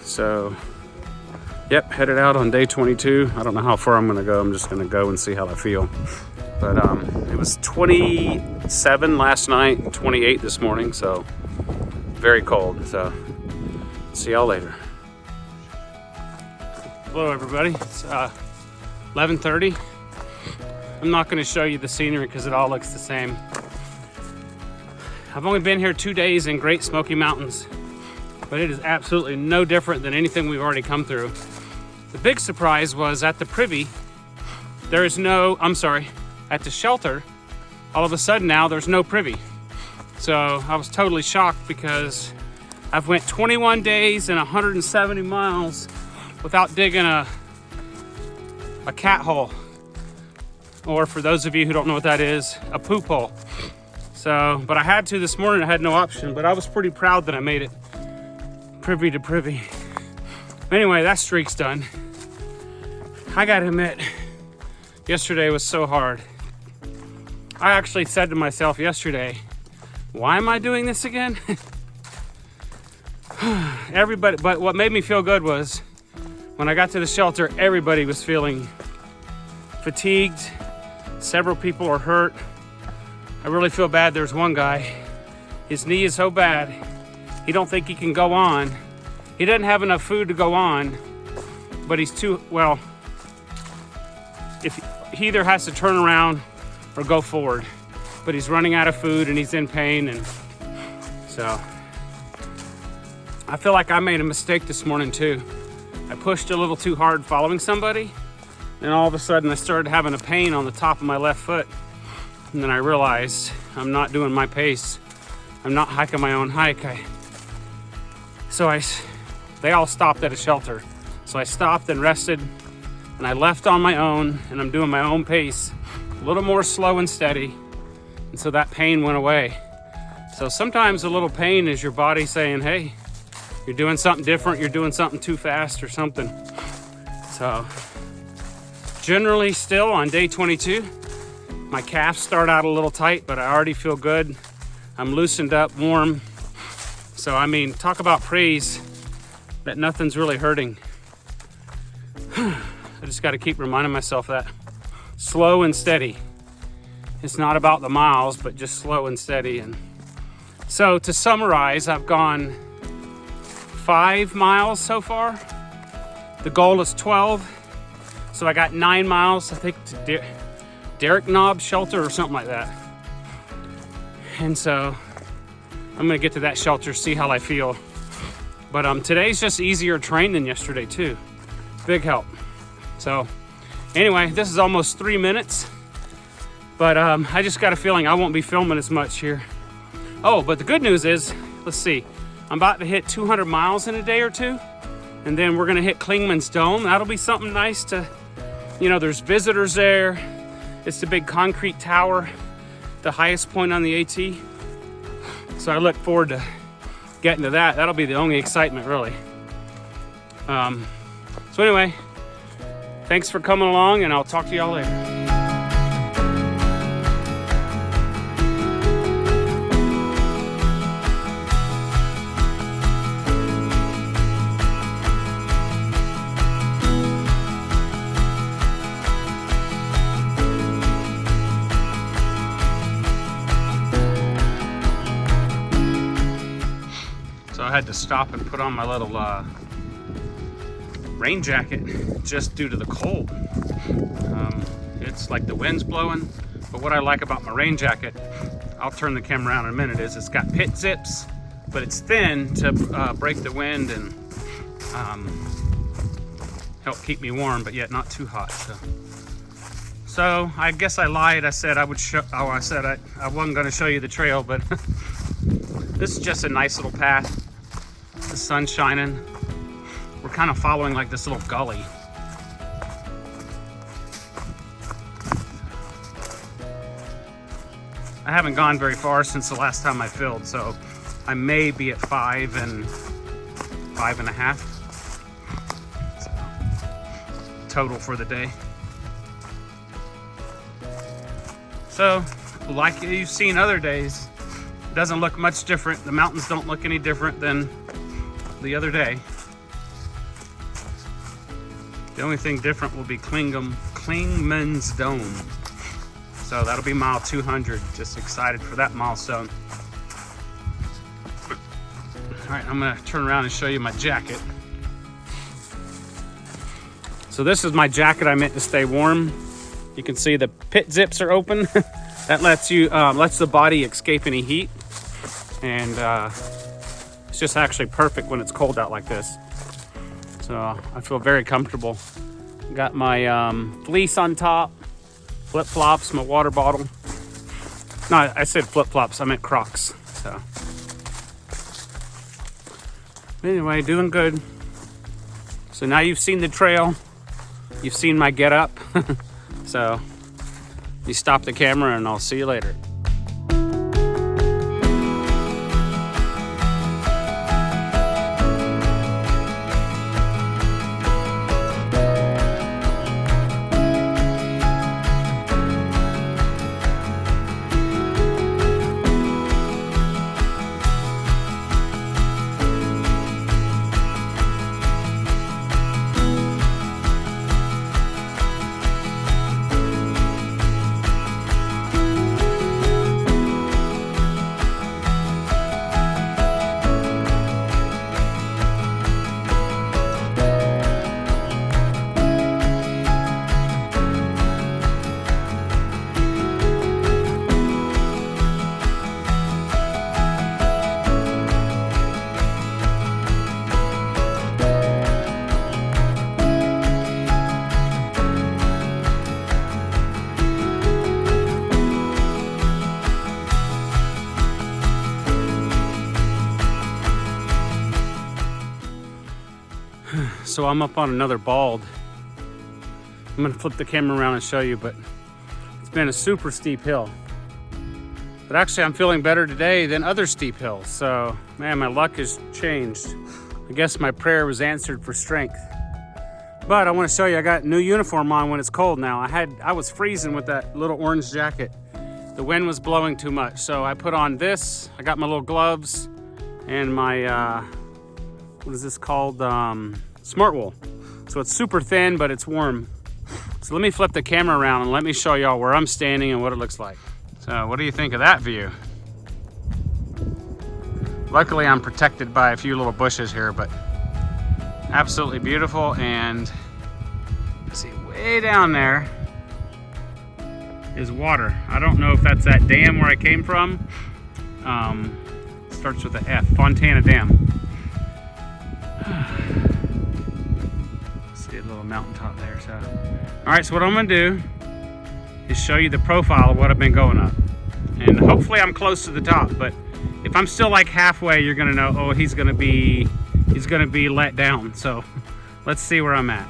So, yep, headed out on day 22. I don't know how far I'm gonna go. I'm just gonna go and see how I feel. But it was 27 last night and 28 this morning, so very cold. So, see y'all later. Hello everybody, it's 11:30. I'm not gonna show you the scenery because it all looks the same. I've only been here 2 days in Great Smoky Mountains, but it is absolutely no different than anything we've already come through. The big surprise was at the privy, at the shelter, all of a sudden now there's no privy. So I was totally shocked because I've went 21 days and 170 miles without digging a cat hole. Or for those of you who don't know what that is, a poop hole. So, but I had to this morning, I had no option, but I was pretty proud that I made it privy to privy. Anyway, that streak's done. I gotta admit, yesterday was so hard. I actually said to myself yesterday, why am I doing this again? But what made me feel good was when I got to the shelter, everybody was feeling fatigued. Several people are hurt. I really feel bad. There's one guy, his knee is so bad, he don't think he can go on. He doesn't have enough food to go on, but he's if he either has to turn around or go forward, but he's running out of food and he's in pain. And so I feel like I made a mistake this morning too. I pushed a little too hard following somebody, and all of a sudden I started having a pain on the top of my left foot. And then I realized I'm not doing my pace. I'm not hiking my own hike. They all stopped at a shelter. So I stopped and rested, and I left on my own, and I'm doing my own pace, a little more slow and steady. And so that pain went away. So sometimes a little pain is your body saying, hey, you're doing something different, you're doing something too fast or something. So generally still on day 22, my calves start out a little tight, but I already feel good. I'm loosened up, warm. So I mean, talk about praise that nothing's really hurting. I just got to keep reminding myself that. Slow and steady. It's not about the miles, but just slow and steady. And so to summarize, I've gone 5 miles so far. The goal is 12. So I got 9 miles, I think, to Derrick Knob Shelter or something like that. And so I'm gonna get to that shelter, see how I feel. But today's just easier train than yesterday too. Big help. So anyway, this is almost 3 minutes, but I just got a feeling I won't be filming as much here. Oh, but the good news is, let's see, I'm about to hit 200 miles in a day or two, and then we're gonna hit Klingman's Dome. That'll be something nice to, there's visitors there. It's the big concrete tower, the highest point on the AT. So I look forward to getting to that. That'll be the only excitement, really. So anyway, thanks for coming along, and I'll talk to y'all later. So I had to stop and put on my little rain jacket just due to the cold. It's like the wind's blowing, but what I like about my rain jacket, I'll turn the camera around in a minute, is it's got pit zips, but it's thin to break the wind and help keep me warm, but yet not too hot. So I guess I lied. I said I would show. Oh, I said I wasn't going to show you the trail, but this is just a nice little path. The sun's shining. We're kind of following like this little gully. I haven't gone very far since the last time I filled, so I may be at 5 and 5.5 total for the day. So, like you've seen other days, doesn't look much different. The mountains don't look any different than the other day. The only thing different will be Klingman's Dome. So that'll be mile 200. Just excited for that milestone. All right, I'm gonna turn around and show you my jacket. So this is my jacket I meant to stay warm. You can see the pit zips are open. That lets the body escape any heat. And it's just actually perfect when it's cold out like this. So I feel very comfortable. Got my fleece on top, flip-flops, my water bottle. No, I said flip-flops, I meant Crocs. So anyway, doing good. So now you've seen the trail, you've seen my get up. So you stop the camera and I'll see you later. So I'm up on another bald. I'm gonna flip the camera around and show you, but it's been a super steep hill. But actually I'm feeling better today than other steep hills. So man, my luck has changed. I guess my prayer was answered for strength. But I wanna show you, I got new uniform on when it's cold now. I was freezing with that little orange jacket. The wind was blowing too much. So I put on this, I got my little gloves and my, what is this called? Smart wool. So it's super thin, but it's warm. So let me flip the camera around and let me show y'all where I'm standing and what it looks like. So what do you think of that view? Luckily I'm protected by a few little bushes here, but absolutely beautiful. And see, way down there is water. I don't know if that's that dam where I came from. Starts with a F, Fontana Dam. See a little mountaintop there. So, all right, so what I'm gonna do is show you the profile of what I've been going up. And hopefully I'm close to the top, but if I'm still like halfway, you're gonna know, oh, he's gonna be let down. So let's see where I'm at.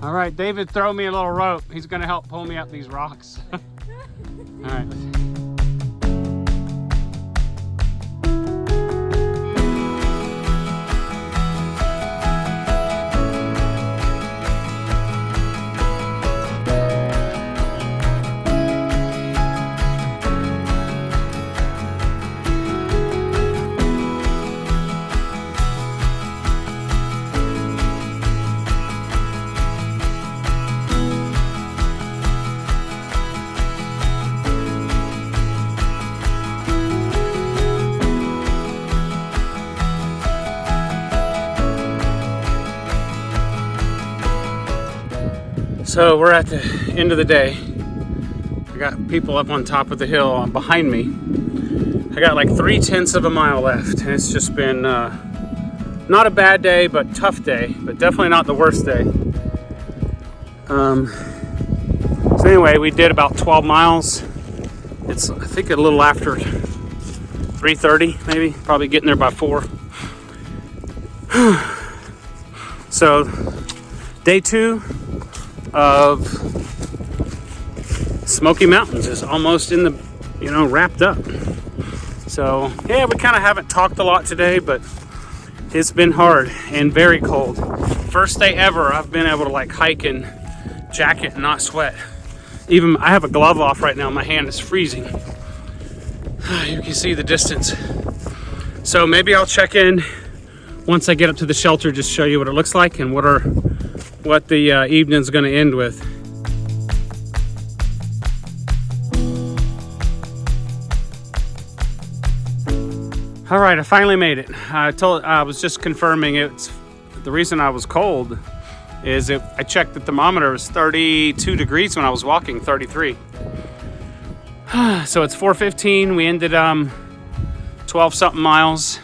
All right, David, throw me a little rope. He's gonna help pull me up these rocks. All right. So we're at the end of the day. I got people up on top of the hill behind me. I got like 3/10 of a mile left, and it's just been not a bad day, but tough day, but definitely not the worst day. So anyway, we did about 12 miles. It's, I think, a little after 3:30, maybe. Probably getting there by 4. So, day 2 of Smoky Mountains is almost in the, wrapped up. So, yeah, we kind of haven't talked a lot today, but it's been hard and very cold. First day ever I've been able to like hike in jacket and not sweat. Even I have a glove off right now, my hand is freezing. You can see the distance. So maybe I'll check in once I get up to the shelter, just show you what it looks like and what the evening's gonna end with. All right, I finally made it. I was just confirming it's the reason I was cold is I checked the thermometer. It was 32 degrees when I was walking, 33. So it's 4:15. We ended 12 something miles.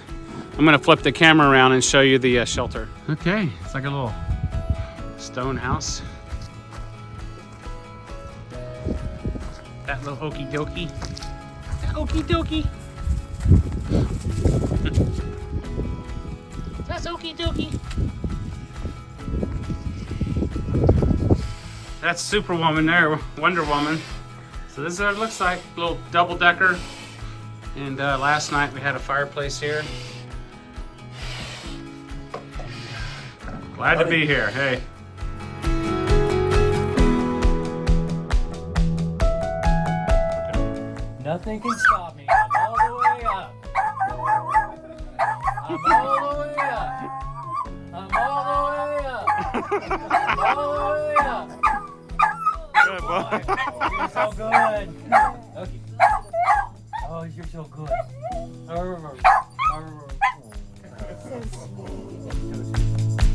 I'm gonna flip the camera around and show you the shelter. Okay, it's like a little stone house. That little okie dokie. That okie dokie. That's okie dokie. That's Superwoman there, Wonder Woman. So this is what it looks like, a little double decker. And last night we had a fireplace here. Glad to be here, hey. Nothing can stop me. I'm all the way up. I'm all the way up. I'm all the way up. I'm all the way up. Good boy. Oh, you're so good. Okay. Oh, you're so good. So sweet.